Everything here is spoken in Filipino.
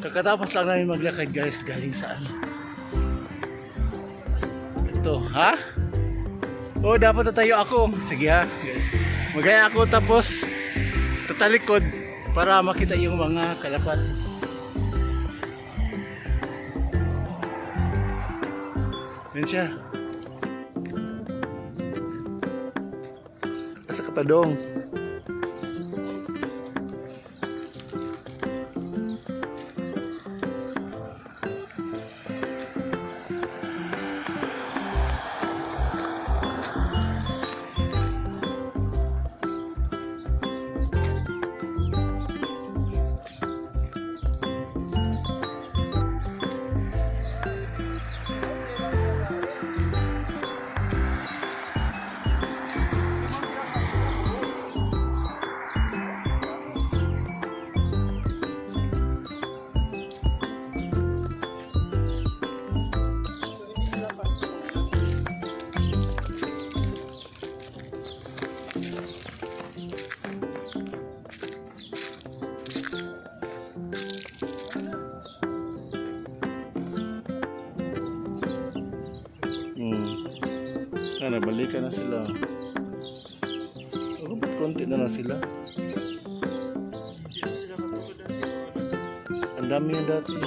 Kakatapos lang namin maglakad guys, galing saan? Ito, ha? Oh, dapat tatayo ako. Sige ha, guys. Magaya ako tapos tatalikod para makita yung mga kalapat. Yan siya. Asa katadong. Balikan na sila. Oh, ba't konti na lang sila? Ang dami yung dati.